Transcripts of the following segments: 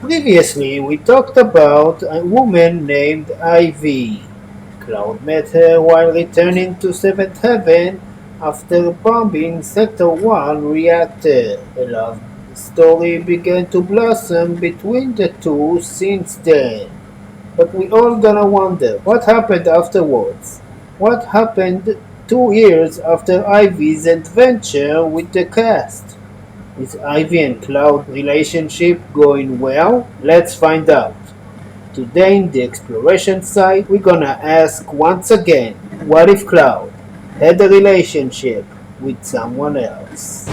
Previously, we talked about a woman named Ivy. Cloud met her while returning to Seventh Heaven after bombing Sector 1 reactor. A love story began to blossom between the two since then. But we all gonna wonder what happened afterwards. What happened 2 years after Ivy's adventure with the cast? Is Ivy and Cloud relationship going well? Let's find out. Today in the exploration site, we're gonna ask once again, what if Cloud had a relationship with someone else?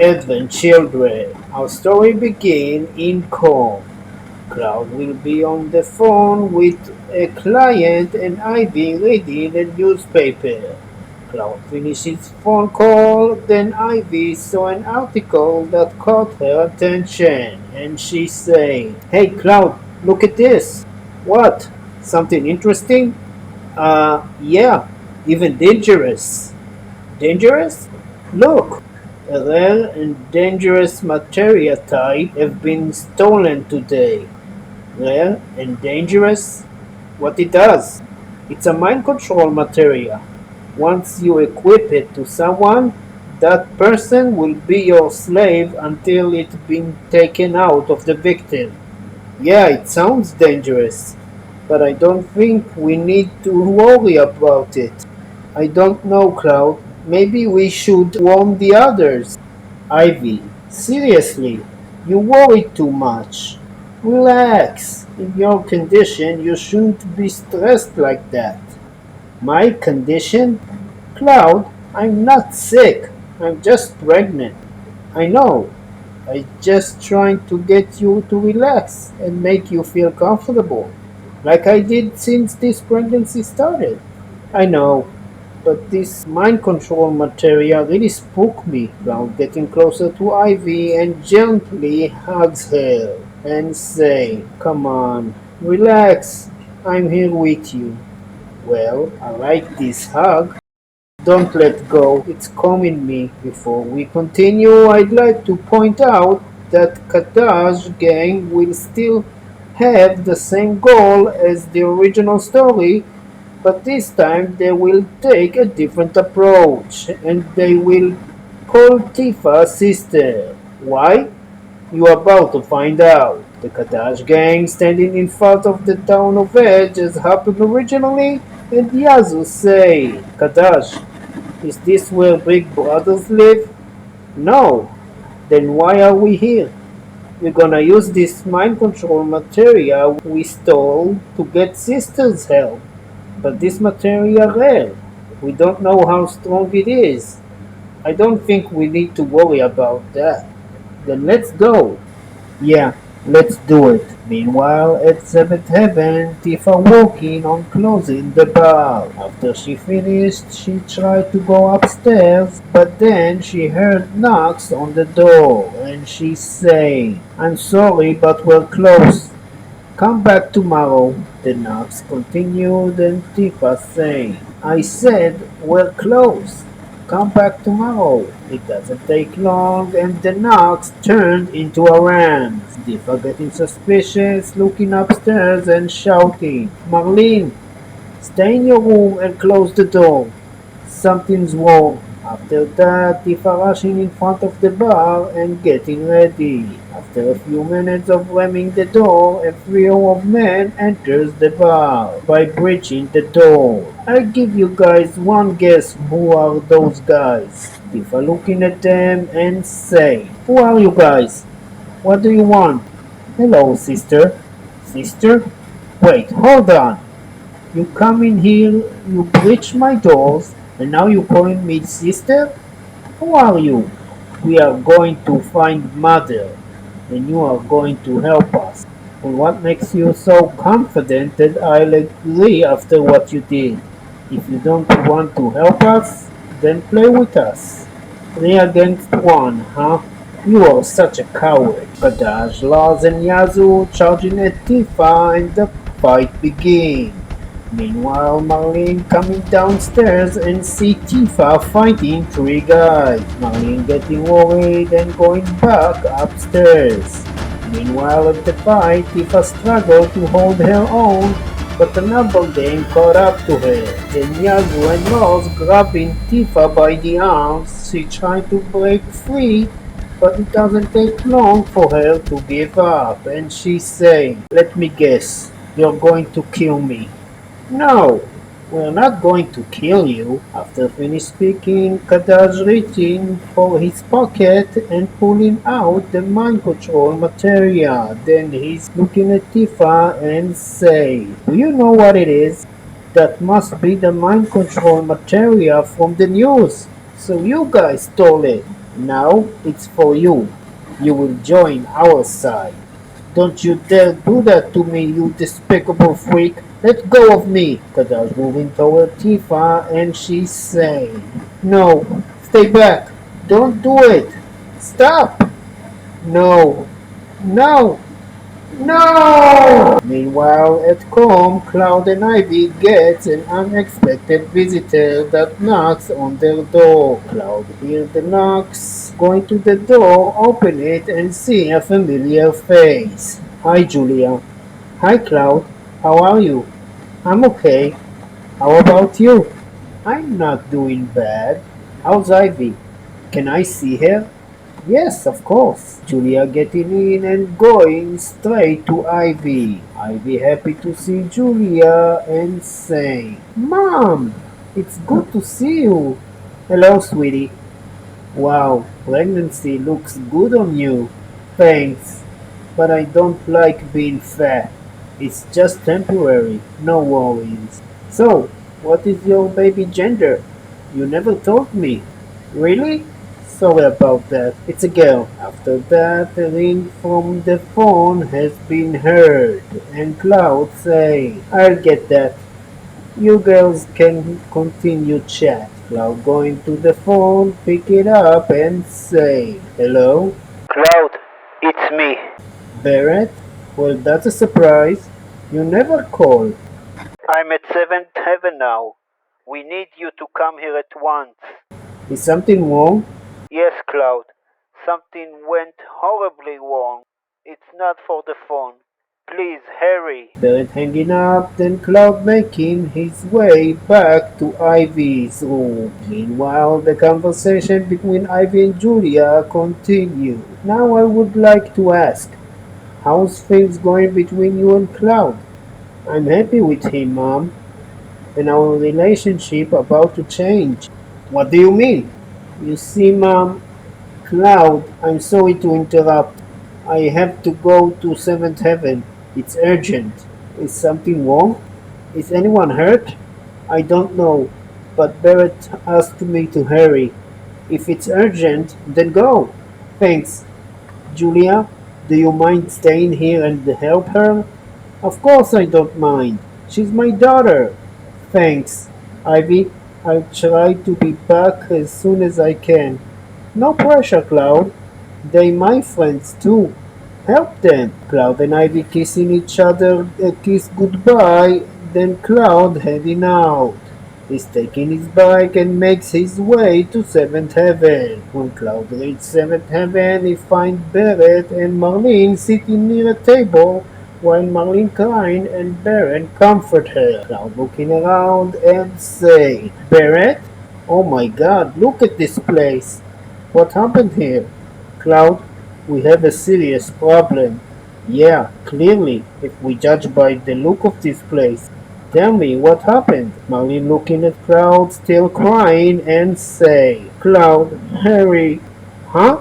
Advent Children, our story begins in calm. Cloud will be on the phone with a client and Ivy reading a newspaper. Cloud finished his phone call, then Ivy saw an article that caught her attention, and she said, "Hey Cloud, look at this." "What? Something interesting?" Yeah, even dangerous." "Dangerous?" "Look, a rare and dangerous materia type have been stolen today." "Rare and dangerous?" "What it does? It's a mind control materia. Once you equip it to someone, that person will be your slave until it's been taken out of the victim." "Yeah, it sounds dangerous, but I don't think we need to worry about it." "I don't know, Cloud. Maybe we should warn the others." "Ivy, seriously, you worry too much. Relax. In your condition, you shouldn't be stressed like that." "My condition? Cloud, I'm not sick. I'm just pregnant." "I know. I'm just trying to get you to relax and make you feel comfortable, like I did since this pregnancy started." "I know, but this mind control materia really spooked me." Cloud getting closer to Ivy and gently hugs her and saying, "Come on, relax. I'm here with you." "Well, I like this hug. Don't let go, it's calming me." Before we continue, I'd like to point out that Kata's gang will still have the same goal as the original story, but this time they will take a different approach, and they will call Tifa sister. Why? You're about to find out. The Kadash gang standing in front of the town of Edge as happened originally, and Yazoo say, "Kadash, is this where Big Brothers live?" "No." "Then why are we here?" "We're gonna use this mind control materia we stole to get Sister's help. But this materia rare. We don't know how strong it is." "I don't think we need to worry about that." "Then let's go." "Yeah, let's do it." Meanwhile, at Seventh Heaven, Tifa working on closing the bar. After she finished, she tried to go upstairs, but then she heard knocks on the door, and she said, "I'm sorry, but we're closed. Come back tomorrow." The knocks continued, and Tifa said, "I said we're closed. Come back tomorrow." It doesn't take long, and the knocks turned into a ram. Tifa getting suspicious, looking upstairs and shouting, "Marlene, stay in your room and close the door. Something's wrong." After that, Tifa rushing in front of the bar and getting ready. After a few minutes of ramming the door, a trio of men enters the bar by breaching the door. "I give you guys one guess who are those guys." Tifa looking at them and say, "Who are you guys? What do you want?" "Hello, sister." "Sister? Wait, hold on. You come in here, you breach my doors, and now you calling me sister? Who are you?" "We are going to find Mother, and you are going to help us." "And what makes you so confident that I'll agree after what you did? If you don't want to help us, then play with us. 3 against 1, huh? You are such a coward." Kadash, Lars, and Yazoo charging at Tifa, and the fight begins. Meanwhile, Marlene coming downstairs and see Tifa fighting three guys. Marlene getting worried and going back upstairs. Meanwhile, at the fight, Tifa struggled to hold her own, but another gang caught up to her. Then Yazu and Ross grabbing Tifa by the arms. She tried to break free, but it doesn't take long for her to give up, and she saying, "Let me guess, you're going to kill me." "No, we're not going to kill you." After finished speaking, Kadash reaching for his pocket and pulling out the mind control materia. Then he's looking at Tifa and say, "Do you know what it is? That must be the mind control materia from the news. So you guys stole it. Now it's for you. You will join our side." "Don't you dare do that to me, you despicable freak! Let go of me!" Kada's moving toward Tifa and she's saying, "No, stay back! Don't do it! Stop! No! No! No!" Meanwhile, at home, Cloud and Ivy gets an unexpected visitor that knocks on their door. Cloud hears the knocks, going to the door, open it, and see a familiar face. "Hi, Julia." "Hi, Cloud. How are you?" "I'm okay. How about you?" "I'm not doing bad. How's Ivy? Can I see her?" "Yes, of course." Julia getting in and going straight to Ivy. Ivy happy to see Julia and saying, "Mom, it's good to see you." "Hello, sweetie." "Wow, pregnancy looks good on you." "Thanks, but I don't like being fat. It's just temporary, no worries." "So, what is your baby gender? You never told me." "Really? Sorry about that. It's a girl." After that, a ring from the phone has been heard, and Cloud saying, "I'll get that. You girls can continue chat." Cloud going to the phone, pick it up and say, "Hello?" Cloud, it's me. "Barrett? Well, that's a surprise. You never call." I'm at 7th Heaven now. We need you to come here at once. "Is something wrong?" Yes, Cloud. Something went horribly wrong. It's not for the phone. Please hurry. Barrett hanging up, then Cloud making his way back to Ivy's room. Meanwhile, the conversation between Ivy and Julia continued. "Now I would like to ask, how's things going between you and Cloud?" "I'm happy with him, Mom, and our relationship about to change." "What do you mean?" "You see, Mom, Cloud, I'm sorry to interrupt. I have to go to Seventh Heaven. It's urgent." "Is something wrong? Is anyone hurt?" "I don't know, but Barrett asked me to hurry. If it's urgent, then go." "Thanks. Julia, do you mind staying here and help her?" "Of course I don't mind. She's my daughter." "Thanks, Ivy. I'll try to be back as soon as I can." "No pressure, Cloud. They my friends too. Help them." Cloud and Ivy kissing each other a kiss goodbye, then Cloud heading out. He's taking his bike and makes his way to Seventh Heaven. When Cloud reaches Seventh Heaven, he finds Barrett and Marlene sitting near a table while Marlene crying and Barrett comfort her. Cloud looking around and say, "Barrett? Oh my god, look at this place. What happened here?" "Cloud, we have a serious problem." "Yeah, clearly, if we judge by the look of this place." "Tell me what happened." Marlene looking at Cloud, still crying, and say, "Cloud, hurry." "Huh?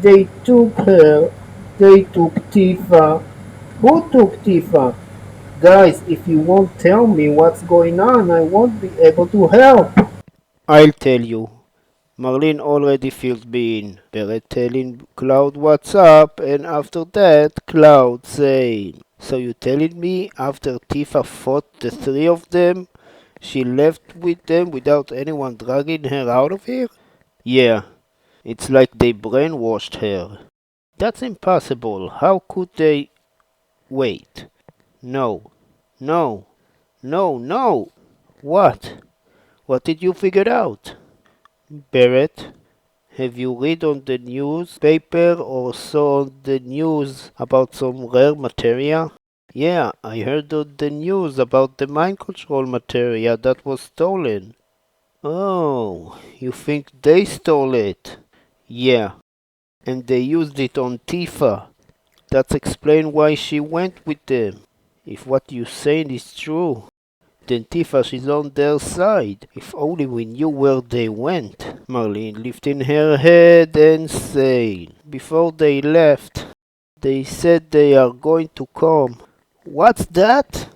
They took her. They took Tifa." "Who took Tifa?" "Guys, if you won't tell me what's going on, I won't be able to help." I'll tell you. Marlene already feels being. Barrett telling Cloud what's up, and after that, Cloud saying, "So you telling me after Tifa fought the three of them, she left with them without anyone dragging her out of here?" "Yeah, it's like they brainwashed her." "That's impossible. How could they—" "Wait. No. No. No, no! What? What did you figure out? Barrett, have you read on the newspaper or saw on the news about some rare materia? Yeah, I heard on the news about the mind control materia that was stolen. Oh, you think they stole it? Yeah, and they used it on Tifa. That's explain why she went with them. If what you saying is true, then Tifa is on their side. If only we knew where they went. Marlene lifting her head and saying, before they left, they said they are going to come. What's that?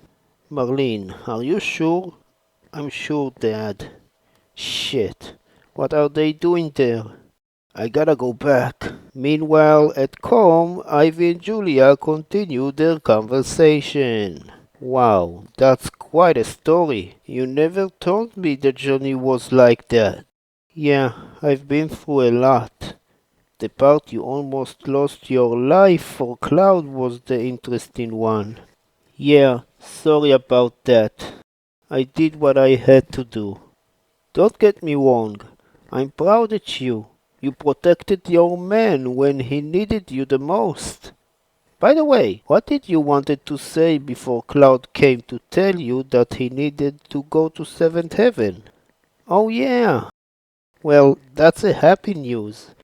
Marlene, are you sure? I'm sure, Dad. Shit. What are they doing there? I gotta go back. Meanwhile, at home, Ivy and Julia continue their conversation. Wow, that's quite a story. You never told me the journey was like that. Yeah, I've been through a lot. The part you almost lost your life for Cloud was the interesting one. Yeah, sorry about that. I did what I had to do. Don't get me wrong. I'm proud at you. You protected your man when he needed you the most. By the way, what did you wanted to say before Cloud came to tell you that he needed to go to Seventh Heaven? Oh yeah. Well, that's a happy news.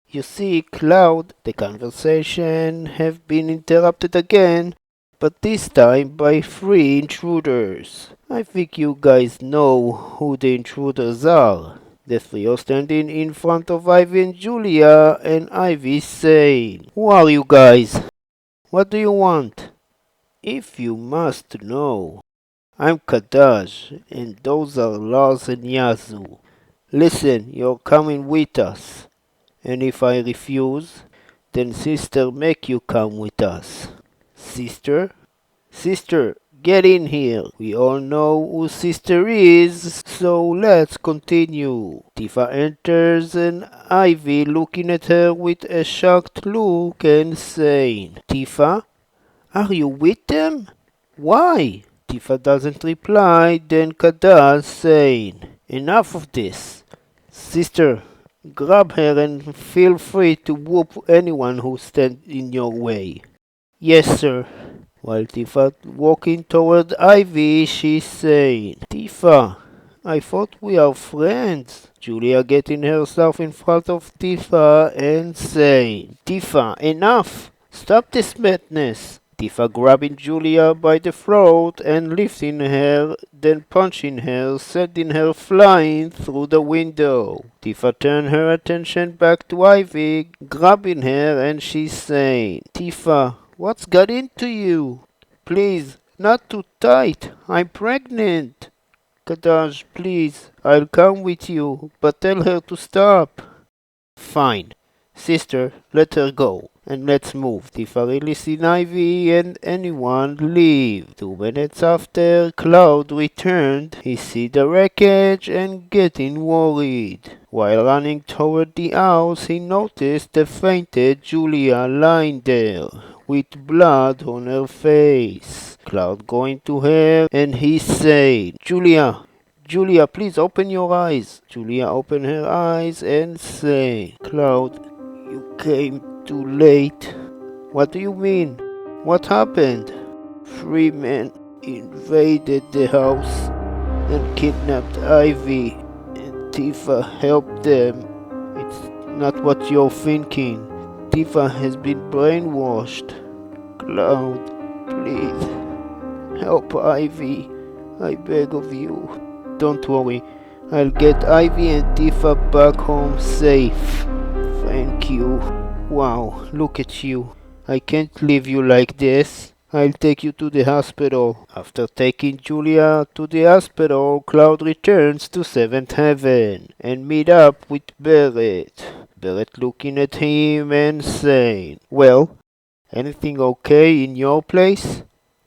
You see, Cloud, the conversation have been interrupted again, but this time by three intruders. I think you guys know who the intruders are. The three are standing in front of Ivy and Julia, and Ivy saying, who are you guys? What do you want? If you must know, I'm Kadash, and those are Lars and Yazoo. Listen, you're coming with us, and if I refuse, then sister make you come with us. Sister? Sister, get in here. We all know who sister is, so let's continue. Tifa enters and Ivy looking at her with a shocked look and saying, Tifa, are you with them? Why? Tifa doesn't reply, then Kadaz saying, enough of this. Sister, grab her and feel free to whoop anyone who stands in your way. Yes, sir. While Tifa walking toward Ivy, she's saying, Tifa, I thought we are friends. Julia getting herself in front of Tifa and saying, Tifa, enough! Stop this madness! Tifa grabbing Julia by the throat and lifting her, then punching her, sending her flying through the window. Tifa turned her attention back to Ivy, grabbing her, and she's saying, Tifa, what's got into you? Please, not too tight. I'm pregnant. Kadash, please, I'll come with you, but tell her to stop. Fine. Sister, let her go, and let's move. Tifa releasing Ivy and anyone leave. 2 minutes after Cloud returned, he see the wreckage and getting worried. While running toward the house, he noticed the fainted Julia lying there, with blood on her face. Cloud going to her, and he said, Julia, Julia, please open your eyes. Julia opened her eyes and said, Cloud, you came too late. What do you mean? What happened? 3 men invaded the house and kidnapped Ivy, and Tifa helped them. It's not what you're thinking. Tifa has been brainwashed. Cloud, please, help Ivy. I beg of you. Don't worry, I'll get Ivy and Tifa back home safe. Thank you. Wow, look at you. I can't leave you like this. I'll take you to the hospital. After taking Julia to the hospital, Cloud returns to Seventh Heaven and meet up with Barrett. Barrett looking at him and saying, well, anything okay in your place?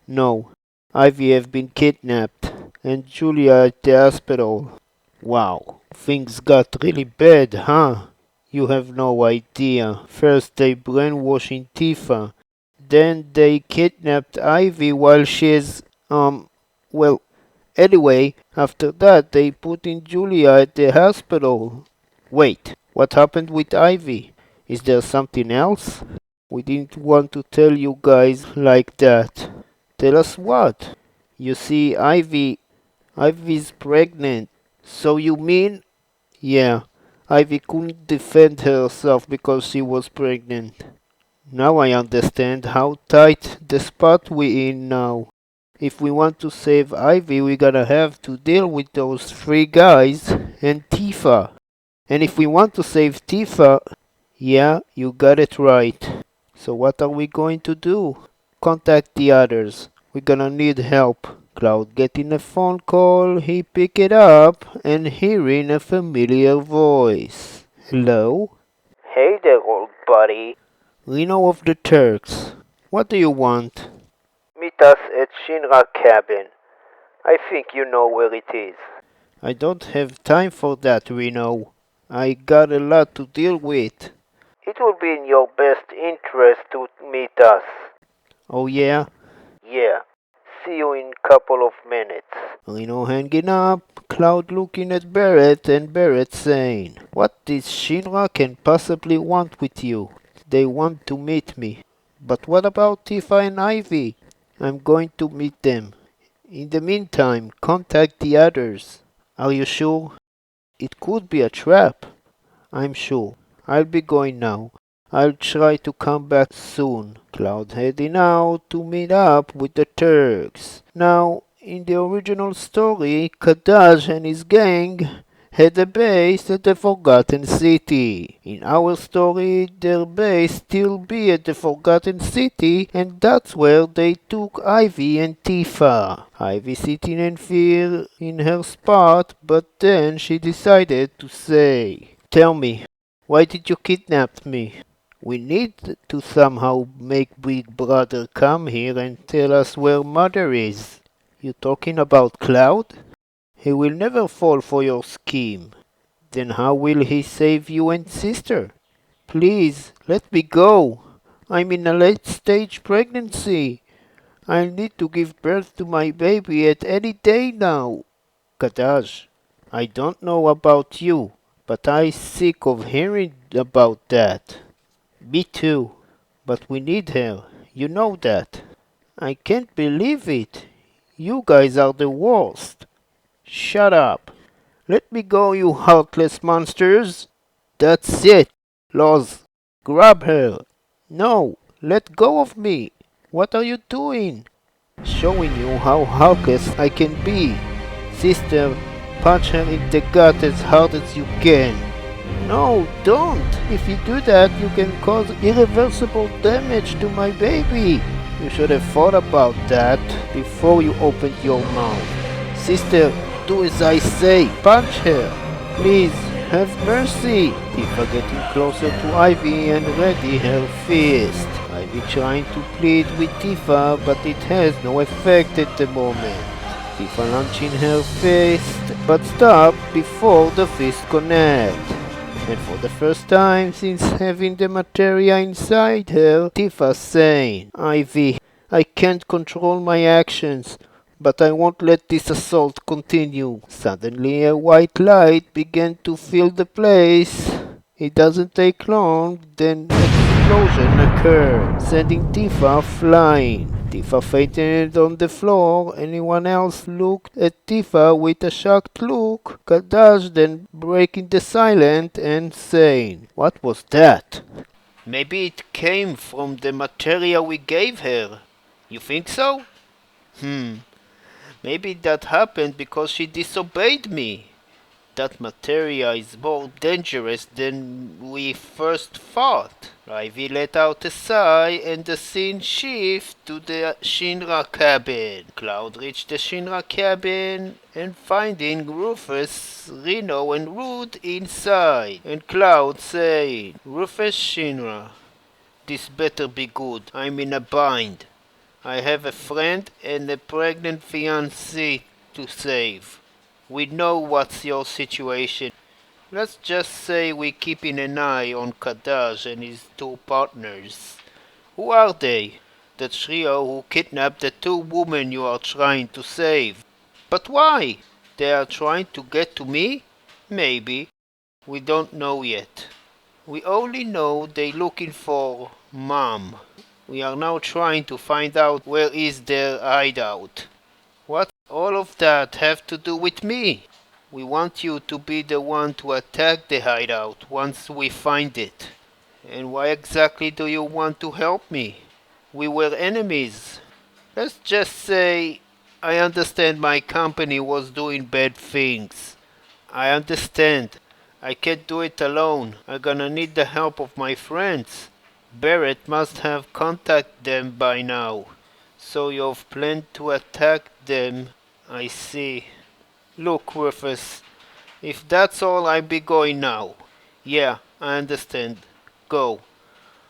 No, Ivy have been kidnapped and Julia at the hospital. Wow, things got really bad, huh? You have no idea. First they brainwashing Tifa, then they kidnapped Ivy while she's, well, Anyway, after that they put in Julia at the hospital. Wait, what happened with Ivy? Is there something else? We didn't want to tell you guys like that. Tell us what? You see, Ivy's pregnant. So you mean? Yeah, Ivy couldn't defend herself because she was pregnant. Now I understand how tight the spot we in now. If we want to save Ivy, we gotta have to deal with those three guys and Tifa. And if we want to save Tifa, yeah, you got it right. So what are we going to do? Contact the others. We're gonna need help. Cloud getting a phone call, he pick it up and hearing a familiar voice. Hello? Hey there, old buddy. Reno of the Turks. What do you want? Meet us at Shinra cabin. I think you know where it is. I don't have time for that, Reno. I got a lot to deal with. It will be in your best interest to meet us. Oh yeah? Yeah. See you in couple of minutes. Reno hanging up, Cloud looking at Barrett, and Barrett saying, "What this Shinra can possibly want with you? They want to meet me. But what about Tifa and Ivy? I'm going to meet them. In the meantime, contact the others. Are you sure? It could be a trap. I'm sure. I'll be going now. I'll try to come back soon." Cloud heading out to meet up with the Turks. Now, in the original story, Kadash and his gang had a base at the Forgotten City. In our story, their base still be at the Forgotten City, and that's where they took Ivy and Tifa. Ivy sitting in fear in her spot, but then she decided to say, "Tell me, why did you kidnap me? We need to somehow make Big Brother come here and tell us where Mother is." "You talking about Cloud? He will never fall for your scheme. Then how will he save you and sister? Please, let me go. I'm in a late stage pregnancy. I'll need to give birth to my baby at any day now." "Kadash, I don't know about you, but I'm sick of hearing about that." "Me too, but we need her. You know that." "I can't believe it. You guys are the worst." "Shut up. Let me go, you heartless monsters." "That's it. Loz, grab her." "No, let go of me. What are you doing?" "Showing you how heartless I can be. Sister, punch her in the gut as hard as you can." "No, don't. If you do that, you can cause irreversible damage to my baby." "You should have thought about that before you opened your mouth." "Sister, do as I say. Punch her. Please, have mercy." Tifa getting closer to Ivy and ready her fist. Ivy trying to plead with Tifa, but it has no effect at the moment. Tifa launching her fist, but stop before the fist connect. And for the first time since having the materia inside her, Tifa saying, "Ivy, I can't control my actions, but I won't let this assault continue." Suddenly a white light began to fill the place. It doesn't take long, then explosion occurred, sending Tifa flying. Tifa fainted on the floor. Anyone else looked at Tifa with a shocked look. Kadash then breaking the silence and saying, "What was that?" "Maybe it came from the materia we gave her. You think so?" "Maybe that happened because she disobeyed me. That materia is more dangerous than we first thought." Ivy let out a sigh and the scene shifts to the Shinra cabin. Cloud reached the Shinra cabin and finding Rufus, Reno and Rude inside. And Cloud saying, "Rufus, Shinra, this better be good. I'm in a bind. I have a friend and a pregnant fiancée to save. We know what's your situation. Let's just say we're keeping an eye on Kadash and his two partners. Who are they? The trio who kidnapped the two women you are trying to save." But why? They are trying to get to me? Maybe. We don't know yet. We only know they looking for Mom. We are now trying to find out where is their hideout. What all of that have to do with me? We want you to be the one to attack the hideout once we find it. And why exactly do you want to help me? We were enemies. Let's just say I understand my company was doing bad things. I understand. I can't do it alone. I'm gonna need the help of my friends. Barrett must have contacted them by now. So you've planned to attack them. I see. Look, Rufus, if that's all, I'll be going now. Yeah, I understand. Go.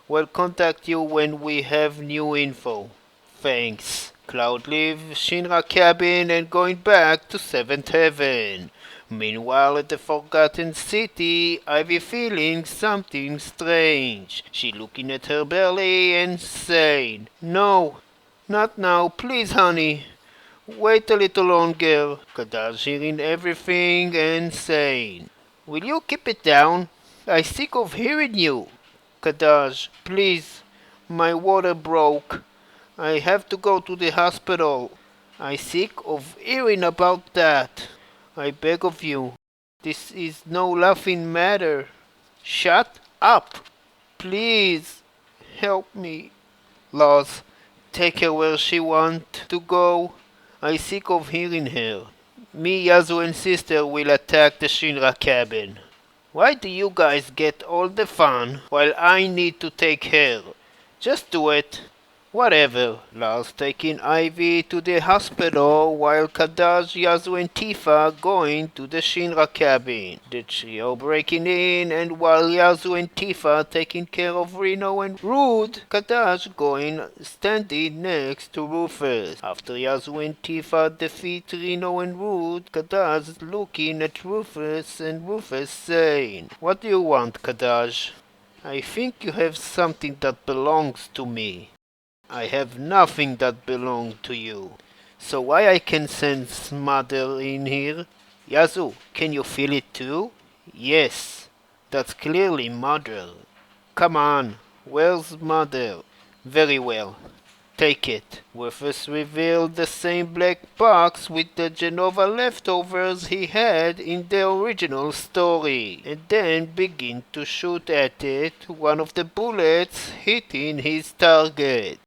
We'll contact you when we have new info. Thanks. Cloud leaves Shinra cabin and going back to Seventh Heaven. Meanwhile, at the Forgotten City, Ivy feeling something strange. She looking at her belly and saying, "No, not now, please, honey. Wait a little longer." Kadaj hearing everything and saying, "Will you keep it down? I sick of hearing you." Kadaj, please, my water broke. I have to go to the hospital. I sick of hearing about that. I beg of you, this is no laughing matter. Shut up. Please, help me. Laws, take her where she want to go. I sick of hearing her. Me, Yazu, and sister will attack the Shinra cabin. Why do you guys get all the fun while I need to take care? Just do it. Whatever. Lars taking Ivy to the hospital while Kadaj, Yazu and Tifa going to the Shinra cabin. The trio breaking in and while Yazu and Tifa taking care of Reno and Rude, Kadaj going standing next to Rufus. After Yazu and Tifa defeat Reno and Rude, Kadaj looking at Rufus and Rufus saying, "What do you want, Kadaj?" "I think you have something that belongs to me." "I have nothing that belongs to you. So why I can sense mother in here?" "Yazu, can you feel it too?" "Yes, that's clearly mother." "Come on, where's mother?" "Very well. Take it." Rufus revealed the same black box with the Genova leftovers he had in the original story, and then began to shoot at it, one of the bullets hitting his target.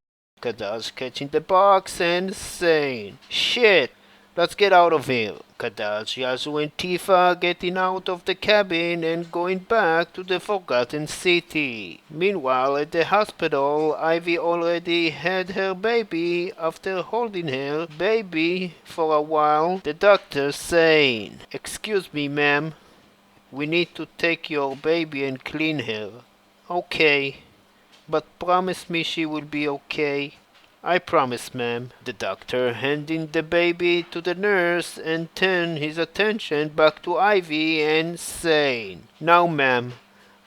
Kadaj catching the box and saying, "Shit, let's get out of here." Kadaj, Yazu and Tifa getting out of the cabin and going back to the Forgotten City. Meanwhile, at the hospital, Ivy already had her baby after holding her baby for a while. The doctor saying, "Excuse me, ma'am. We need to take your baby and clean her." "Okay. But promise me she will be okay." "I promise, ma'am." The doctor handing the baby to the nurse and turned his attention back to Ivy and saying, "Now, ma'am,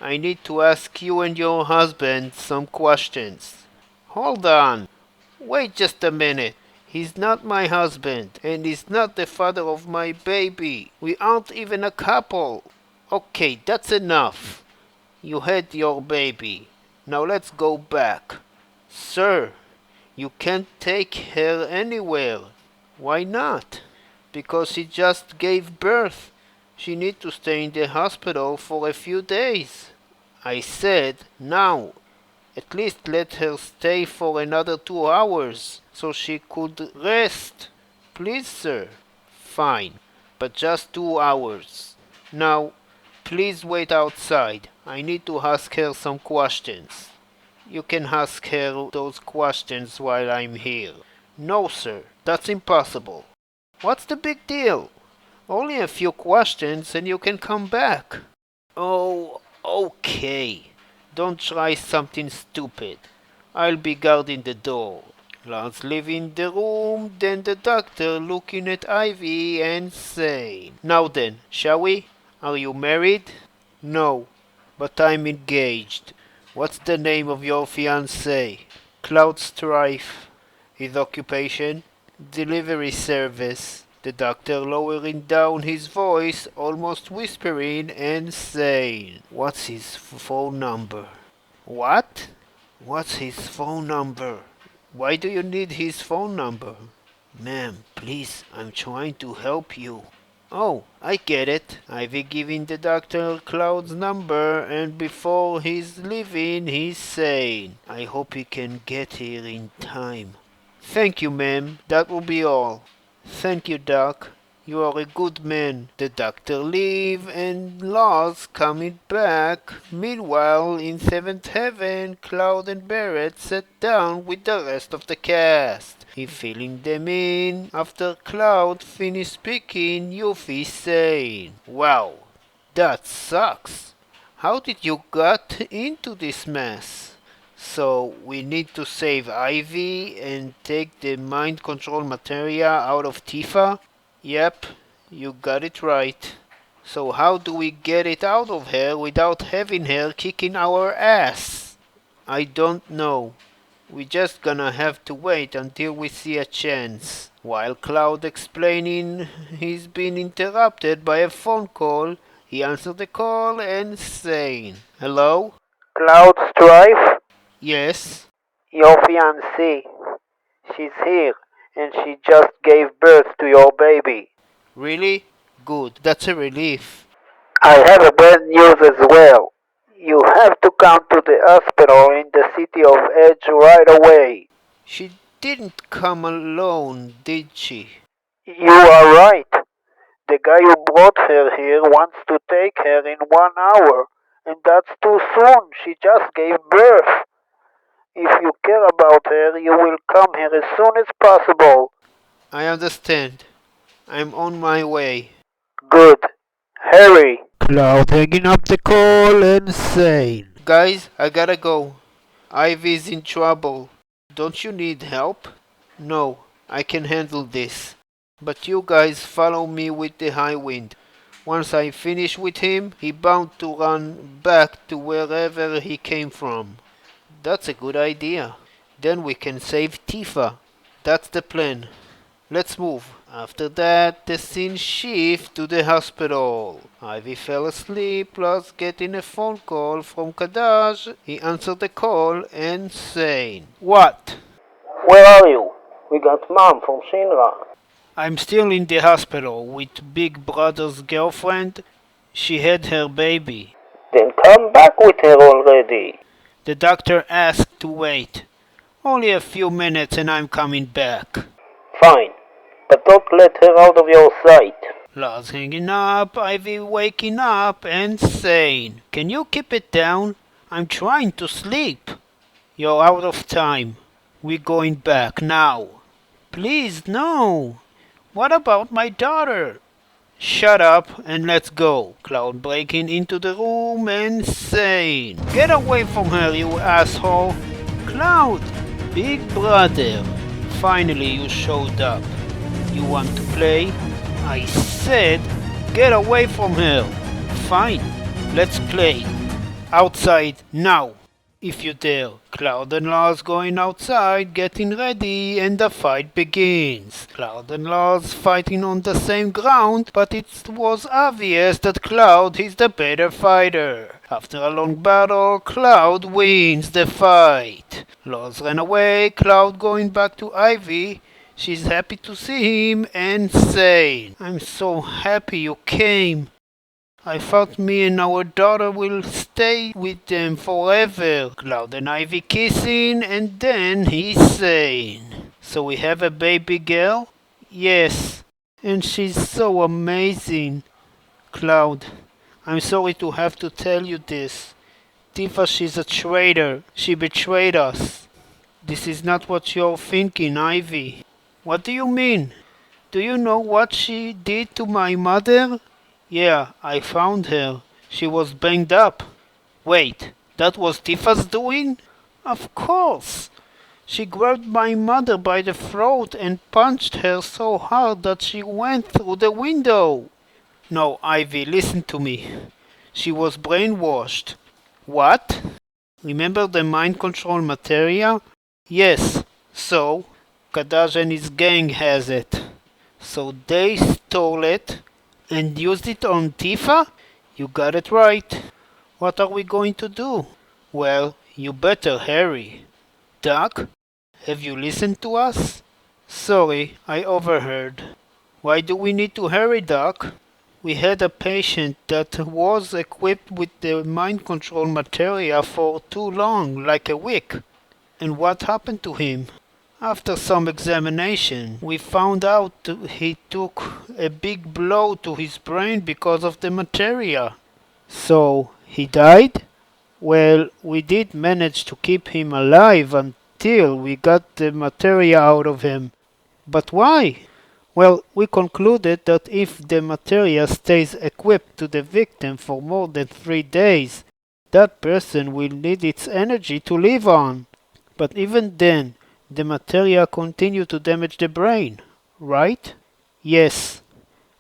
I need to ask you and your husband some questions." "Hold on. Wait just a minute. He's not my husband, and he's not the father of my baby. We aren't even a couple." "Okay, that's enough. You had your baby. Now let's go back." "Sir, you can't take her anywhere." "Why not?" "Because she just gave birth. She needs to stay in the hospital for a few days." "I said now. At least let her stay for another 2 hours so she could rest." "Please, sir." "Fine, but just 2 hours. Now, please wait outside. I need to ask her some questions." "You can ask her those questions while I'm here." "No, sir, that's impossible." "What's the big deal? Only a few questions and you can come back." "Oh, okay. Don't try something stupid. I'll be guarding the door." Lance leaving the room, then the doctor looking at Ivy and saying, "Now then, shall we? Are you married?" "No, but I'm engaged." "What's the name of your fiancé?" "Cloud Strife." "His occupation?" "Delivery service." The doctor lowering down his voice, almost whispering and saying, "What's his phone number?" What? What's his phone number? Why do you need his phone number? Ma'am, please, I'm trying to help you. Oh, I get it. Ivy giving the doctor Cloud's number, and before he's leaving, he's saying, "I hope he can get here in time." Thank you, ma'am. That will be all. Thank you, Doc. You are a good man. The doctor leave and Lars coming back. Meanwhile, in Seventh Heaven, Cloud and Barrett sat down with the rest of the cast. He filling them in. After Cloud finished speaking, Yuffie saying, "Wow, that sucks. How did you get into this mess?" So we need to save Ivy and take the mind control materia out of Tifa? Yep, you got it right. So how do we get it out of her without having her kicking our ass? I don't know. We just gonna have to wait until we see a chance. While Cloud explaining he's been interrupted by a phone call, he answered the call and saying, "Hello? Cloud Strife? Yes? Your fiancée. She's here, and she just gave birth to your baby. Really? Good. That's a relief." I have a bad news as well. You have to come to the hospital in the city of Edge right away. She didn't come alone, did she? You are right. The guy who brought her here wants to take her in 1 hour, and that's too soon. She just gave birth. If you care about her, you will come here as soon as possible. I understand. I'm on my way. Good. Hurry. Cloud hanging up the call and saying, "Guys, I gotta go. Ivy's in trouble. Don't you need help?" "No, I can handle this. But you guys follow me with the high wind. Once I finish with him, he bound to run back to wherever he came from." "That's a good idea. Then we can save Tifa." "That's the plan. Let's move." After that, the scene shifts to the hospital. Ivy fell asleep, plus getting a phone call from Kadash. He answered the call and saying, "What?" Where are you? We got Mom from Shinra. "I'm still in the hospital with Big Brother's girlfriend. She had her baby." Then come back with her already. The doctor asked to wait. "Only a few minutes and I'm coming back." Fine. But don't let her out of your sight. Lars hanging up, Ivy waking up and saying, "Can you keep it down? I'm trying to sleep." "You're out of time. We're going back now." "Please, no. What about my daughter?" "Shut up and let's go." Cloud breaking into the room and saying, "Get away from her, you asshole." "Cloud, Big Brother, finally you showed up. You want to play?" "I said, get away from her." "Fine, let's play. Outside now, if you dare." Cloud and Lars going outside, getting ready, and the fight begins. Cloud and Lars fighting on the same ground, but it was obvious that Cloud is the better fighter. After a long battle, Cloud wins the fight. Lars ran away, Cloud going back to Ivy. She's happy to see him and saying, "I'm so happy you came. I thought me and our daughter will stay with them forever." Cloud and Ivy kissing, and then he's saying, "So we have a baby girl?" "Yes, and she's so amazing." "Cloud, I'm sorry to have to tell you this. Tifa, she's a traitor. She betrayed us." "This is not what you're thinking, Ivy." "What do you mean? Do you know what she did to my mother?" "Yeah, I found her. She was banged up." "Wait, that was Tifa's doing?" "Of course. She grabbed my mother by the throat and punched her so hard that she went through the window." "No, Ivy, listen to me. She was brainwashed." "What? Remember the mind control materia?" "Yes, so Kadash and his gang has it. So they stole it and used it on Tifa? You got it right. What are we going to do? Well, you better hurry. Doc, have you listened to us? Sorry, I overheard. Why do we need to hurry, Doc? We had a patient that was equipped with the mind control materia for too long, like a week. And what happened to him? After some examination, we found out he took a big blow to his brain because of the materia. So, he died? Well, we did manage to keep him alive until we got the materia out of him. But why? Well, we concluded that if the materia stays equipped to the victim for more than 3 days, that person will need its energy to live on. But even then, the materia continue to damage the brain, right? Yes.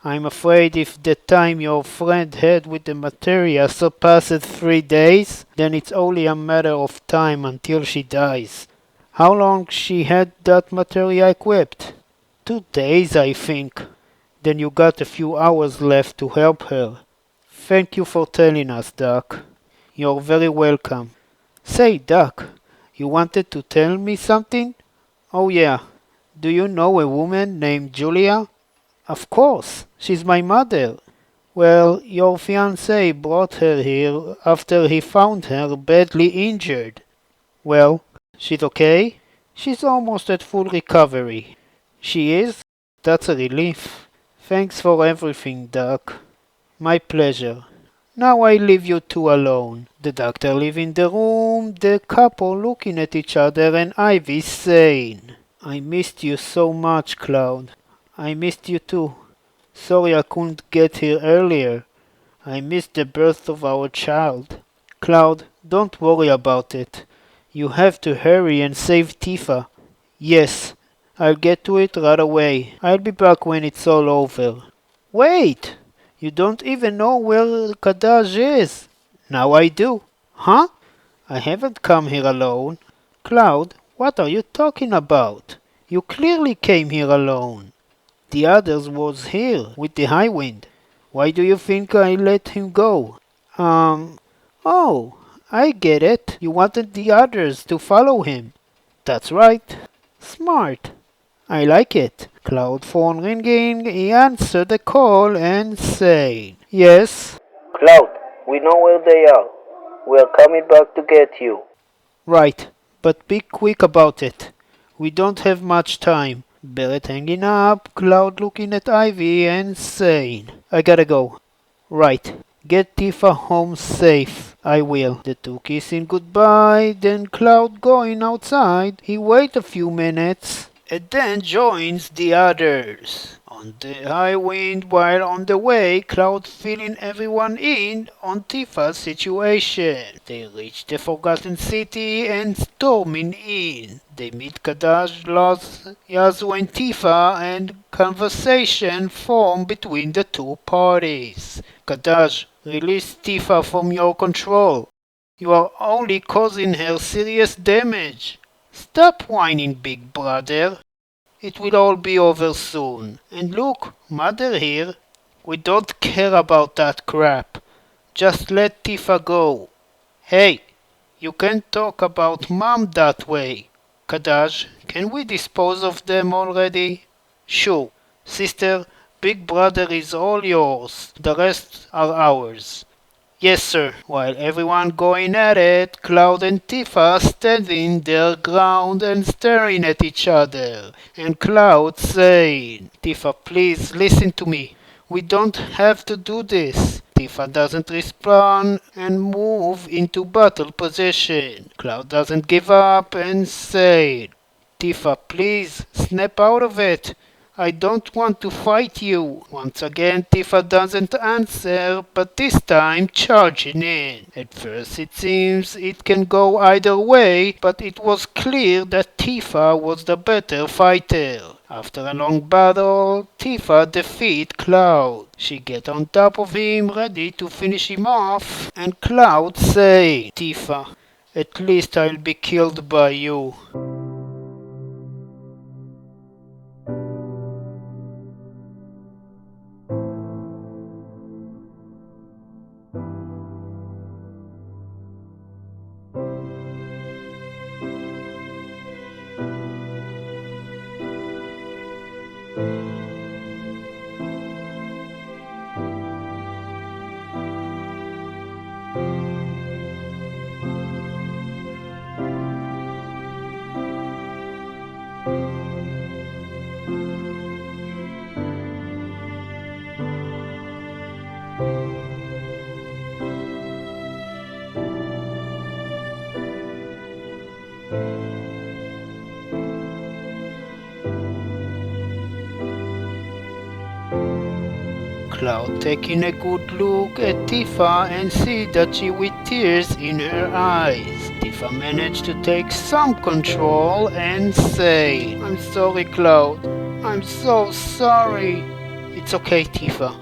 I'm afraid if the time your friend had with the materia surpasses 3 days, then it's only a matter of time until she dies. How long she had that materia equipped? 2 days, I think. Then you got a few hours left to help her. Thank you for telling us, Doc. You're very welcome. Say, Doc, you wanted to tell me something? Oh yeah. Do you know a woman named Julia? Of course. She's my mother. Well, your fiancé brought her here after he found her badly injured. Well, she's okay? She's almost at full recovery. She is? That's a relief. Thanks for everything, Doc. My pleasure. Now I leave you two alone. The doctor leaving the room, the couple looking at each other, and Ivy saying, I missed you so much, Cloud. I missed you too. Sorry I couldn't get here earlier. I missed the birth of our child. Cloud, don't worry about it. You have to hurry and save Tifa. Yes, I'll get to it right away. I'll be back when it's all over. Wait! You don't even know where Kadaj is. Now I do. Huh? I haven't come here alone. Cloud, what are you talking about? You clearly came here alone. The others was here with the high wind. Why do you think I let him go? Um, oh, I get it. You wanted the others to follow him. That's right. Smart. I like it. Cloud phone ringing, he answered the call and said, Yes. Cloud, we know where they are. We are coming back to get you. Right, but be quick about it. We don't have much time. Barrett hanging up, Cloud looking at Ivy and saying, I gotta go. Right, get Tifa home safe. I will. The two kissing goodbye, then Cloud going outside. He wait a few minutes and then joins the others. On the high wind while on the way, Cloud filling everyone in on Tifa's situation. They reach the Forgotten City and storming in. They meet Kadash, Lost, Yazoo and Tifa and conversation form between the two parties. Kadash, release Tifa from your control. You are only causing her serious damage. Stop whining, big brother. It will all be over soon. And look, Mother here. We don't care about that crap. Just let Tifa go. Hey, you can't talk about Mom that way. Kadaj, can we dispose of them already? Sure. Sister, Big Brother is all yours. The rest are ours. Yes, sir. While everyone going at it, Cloud and Tifa standing their ground and staring at each other. And Cloud saying, Tifa, please listen to me. We don't have to do this. Tifa doesn't respond and move into battle position. Cloud doesn't give up and say, Tifa, please snap out of it. I don't want to fight you. Once again, Tifa doesn't answer, but this time charging in. At first it seems it can go either way, but it was clear that Tifa was the better fighter. After a long battle, Tifa defeat Cloud. She get on top of him, ready to finish him off, and Cloud say, Tifa, at least I'll be killed by you. Cloud taking a good look at Tifa and see that she with tears in her eyes. Tifa managed to take some control and say, "I'm sorry, Cloud. I'm so sorry." "It's okay, Tifa.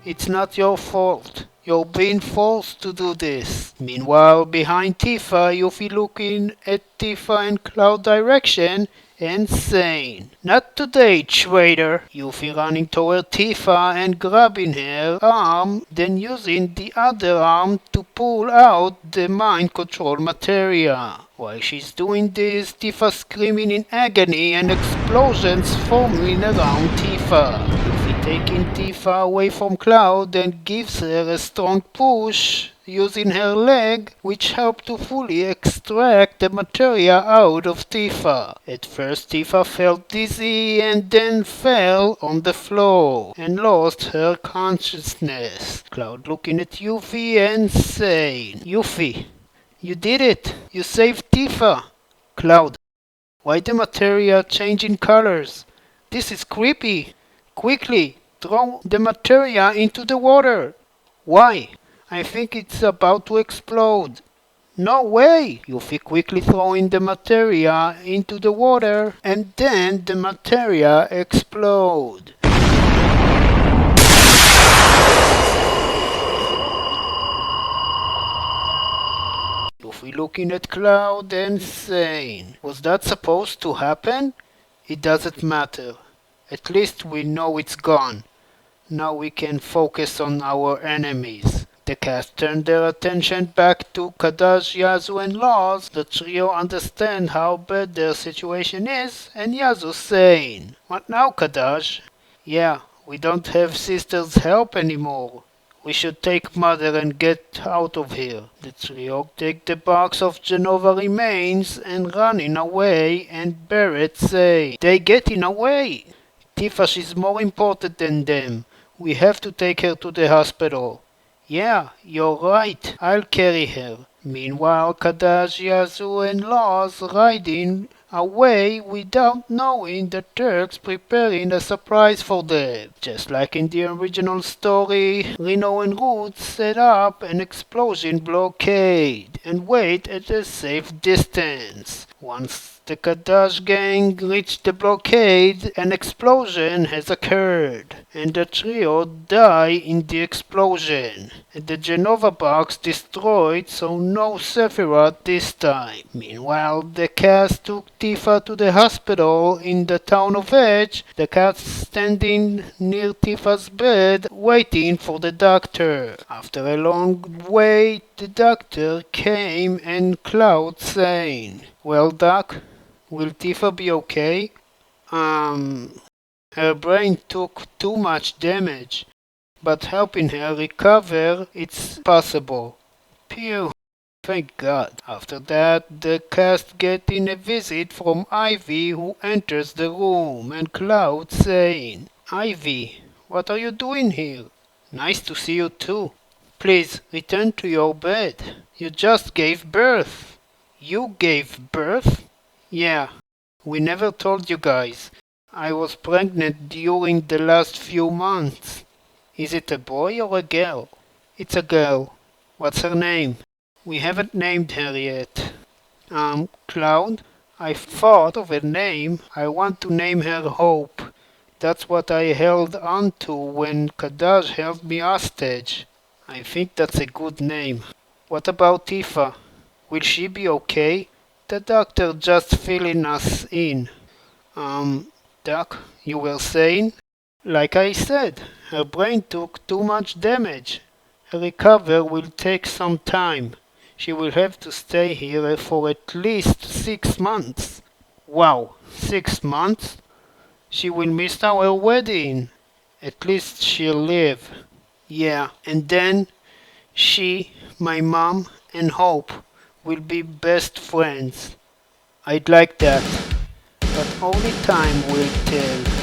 It's not your fault. You're being forced to do this." Meanwhile, behind Tifa, Yuffie looking at Tifa in Cloud direction and saying, "Not today, traitor." Yuffie running toward Tifa and grabbing her arm, then using the other arm to pull out the mind control materia. While she's doing this, Tifa screaming in agony and explosions forming around Tifa. Yuffie taking Tifa away from Cloud and gives her a strong push using her leg, which helped to fully extract the materia out of Tifa. At first Tifa felt dizzy and then fell on the floor and lost her consciousness. Cloud looking at Yuffie and saying, "Yuffie, you did it! You saved Tifa!" "Cloud, why the materia changing colors? This is creepy! Quickly, throw the materia into the water!" "Why? I think it's about to explode." "No way!" Yuffie quickly throwing the materia into the water, and then the materia explode. Yuffie looking at Cloud and saying, "Was that supposed to happen?" "It doesn't matter. At least we know it's gone. Now we can focus on our enemies." The cast turned their attention back to Kadash, Yazoo, and Laws. The trio understand how bad their situation is, and Yazoo saying, "What now, Kadash?" "Yeah, we don't have sister's help anymore. We should take Mother and get out of here." The trio take the box of Genova remains and running away, and Barrett say, "They getting away. Tifa, she's more important than them. We have to take her to the hospital." "Yeah, you're right. I'll carry her." Meanwhile, Kadash, Yazoo, and Laws riding away without knowing the Turks preparing a surprise for them. Just like in the original story, Reno and Root set up an explosion blockade and wait at a safe distance. Once the Kadash gang reached the blockade, an explosion has occurred, and the trio die in the explosion, and the Genova box destroyed, so no Sephiroth this time. Meanwhile, the cast took Tifa to the hospital in the town of Edge, the cat standing near Tifa's bed waiting for the doctor. After a long wait, the doctor came and Cloud saying, "Well, Doc, will Tifa be okay?" Her brain took too much damage, but helping her recover, it's possible." Phew, thank God. After that, the cast getting a visit from Ivy, who enters the room, and Cloud saying, "Ivy, what are you doing here?" "Nice to see you too. Please, return to your bed. You just gave birth." "You gave birth?" "Yeah, we never told you guys. I was pregnant during the last few months." "Is it a boy or a girl?" "It's a girl." "What's her name?" "We haven't named her yet." Cloud, I thought of a name. I want to name her Hope. That's what I held on to when Kadash held me hostage. I think that's a good name." "What about Tifa? Will she be okay?" "The doctor just filling us in." Doc, you were saying?" "Like I said, her brain took too much damage. Her recovery will take some time. She will have to stay here for at least 6 months." "Wow, 6 months? She will miss our wedding." "At least she'll live." "Yeah, and then she, my mom, and Hope will be best friends." "I'd like that, but only time will tell."